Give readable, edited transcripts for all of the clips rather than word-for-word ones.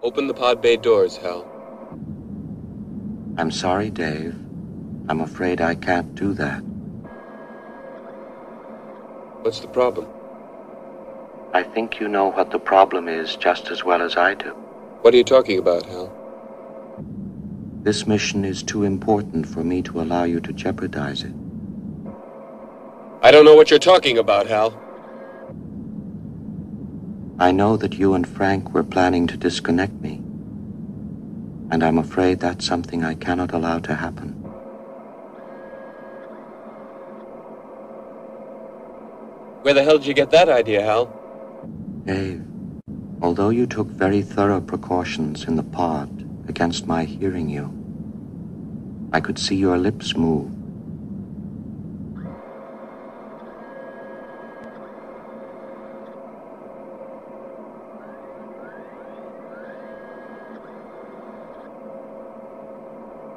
Open the pod bay doors, Hal. I'm sorry, Dave. I'm afraid I can't do that. What's the problem? I think you know what the problem is just as well as I do. What are you talking about, Hal? This mission is too important for me to allow you to jeopardize it. I don't know what you're talking about, Hal. I know that you and Frank were planning to disconnect me, and I'm afraid that's something I cannot allow to happen. Where the hell did you get that idea, Hal? Dave, although you took very thorough precautions in the pod against my hearing you, I could see your lips move.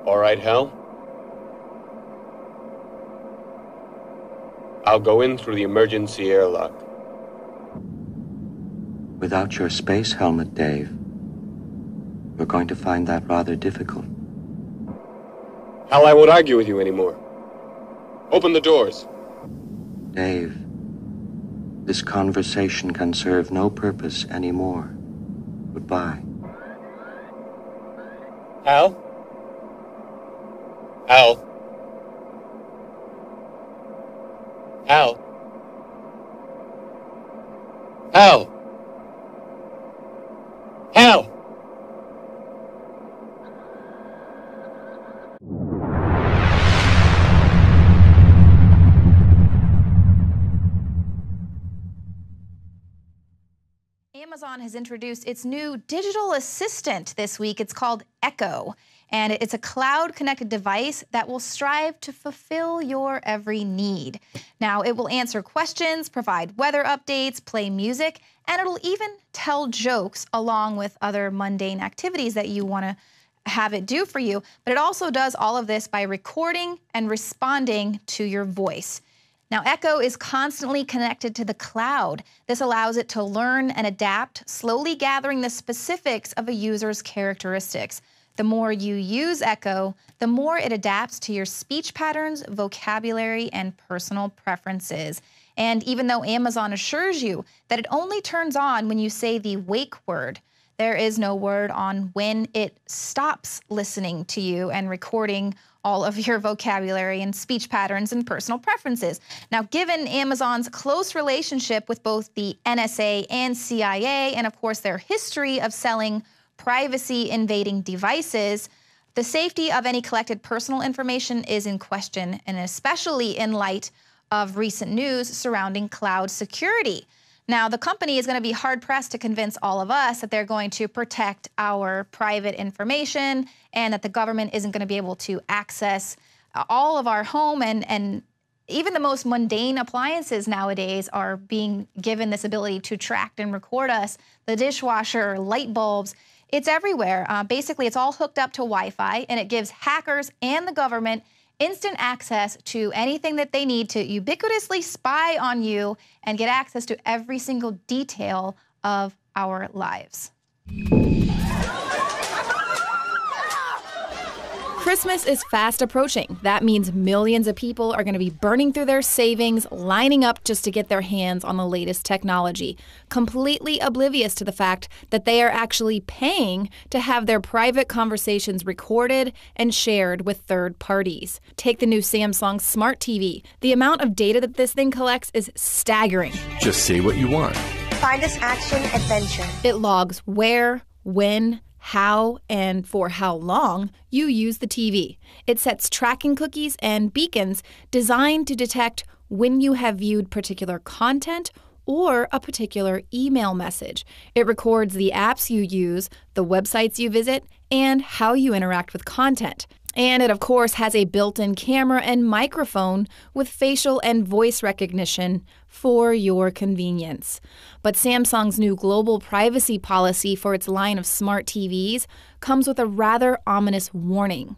All right, Hal. I'll go in through the emergency airlock. Without your space helmet, Dave, we're going to find that rather difficult. Hal, I won't argue with you anymore. Open the doors. Dave, this conversation can serve no purpose anymore. Goodbye. Hal? Hal? Hal? Hal? Hal? Amazon has introduced its new digital assistant this week. It's called Echo, and it's a cloud-connected device that will strive to fulfill your every need. Now, it will answer questions, provide weather updates, play music, and it'll even tell jokes along with other mundane activities that you want to have it do for you. But it also does all of this by recording and responding to your voice. Now, Echo is constantly connected to the cloud. This allows it to learn and adapt, slowly gathering the specifics of a user's characteristics. The more you use Echo, the more it adapts to your speech patterns, vocabulary, and personal preferences. And even though Amazon assures you that it only turns on when you say the wake word, there is no word on when it stops listening to you and recording all of your vocabulary and speech patterns and personal preferences. Now, given Amazon's close relationship with both the NSA and CIA, and of course their history of selling privacy-invading devices, the safety of any collected personal information is in question, and especially in light of recent news surrounding cloud security. Now, the company is going to be hard-pressed to convince all of us that they're going to protect our private information and that the government isn't going to be able to access all of our home, and even the most mundane appliances nowadays are being given this ability to track and record us. The dishwasher, light bulbs, it's everywhere. Basically, it's all hooked up to Wi-Fi, and it gives hackers and the government instant access to anything that they need to ubiquitously spy on you and get access to every single detail of our lives. Christmas is fast approaching. That means millions of people are going to be burning through their savings, lining up just to get their hands on the latest technology, completely oblivious to the fact that they are actually paying to have their private conversations recorded and shared with third parties. Take the new Samsung Smart TV. The amount of data that this thing collects is staggering. Just say what you want. Find us action adventure. It logs where, when, how, and for how long you use the TV. It sets tracking cookies and beacons designed to detect when you have viewed particular content or a particular email message. It records the apps you use, the websites you visit, and how you interact with content. And it, of course, has a built-in camera and microphone with facial and voice recognition for your convenience. But Samsung's new global privacy policy for its line of smart TVs comes with a rather ominous warning.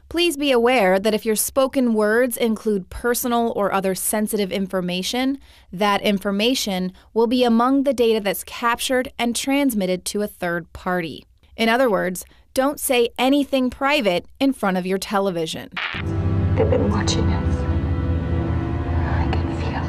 Please be aware that if your spoken words include personal or other sensitive information, that information will be among the data that's captured and transmitted to a third party. In other words, don't say anything private in front of your television. They've been watching us. I can feel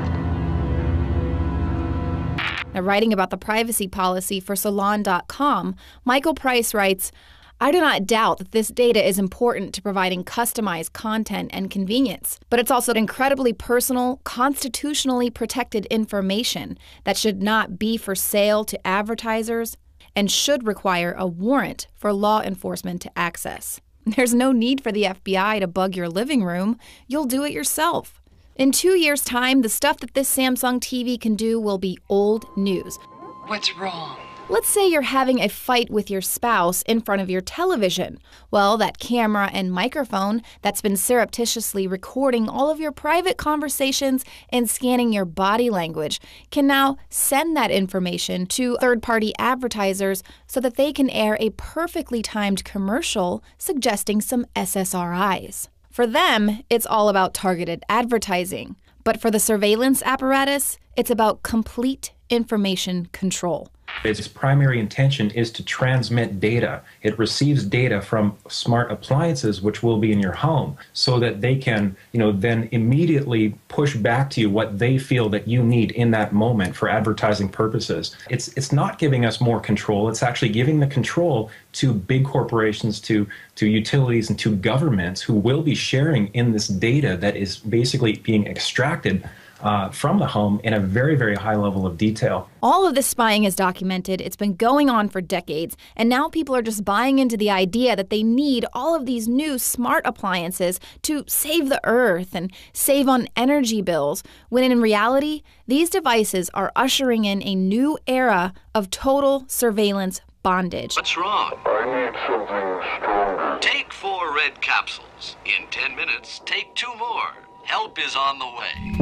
it. Now, writing about the privacy policy for Salon.com, Michael Price writes, I do not doubt that this data is important to providing customized content and convenience, but it's also incredibly personal, constitutionally protected information that should not be for sale to advertisers and should require a warrant for law enforcement to access. There's no need for the FBI to bug your living room. You'll do it yourself. In 2 years' time, the stuff that this Samsung TV can do will be old news. What's wrong? Let's say you're having a fight with your spouse in front of your television. Well, that camera and microphone that's been surreptitiously recording all of your private conversations and scanning your body language can now send that information to third-party advertisers so that they can air a perfectly timed commercial suggesting some SSRIs. For them, it's all about targeted advertising. But for the surveillance apparatus, it's about complete information control. Its primary intention is to transmit data. It receives data from smart appliances, which will be in your home, so that they can, then immediately push back to you what they feel that you need in that moment for advertising purposes. It's not giving us more control. It's actually giving the control to big corporations, to utilities, and to governments who will be sharing in this data that is basically being extracted from the home in a very, very high level of detail. All of this spying is documented. It's been going on for decades, and now people are just buying into the idea that they need all of these new smart appliances to save the earth and save on energy bills, when in reality, these devices are ushering in a new era of total surveillance bondage. What's wrong? I need something stronger. Take 4 red capsules. In 10 minutes, take 2 more. Help is on the way.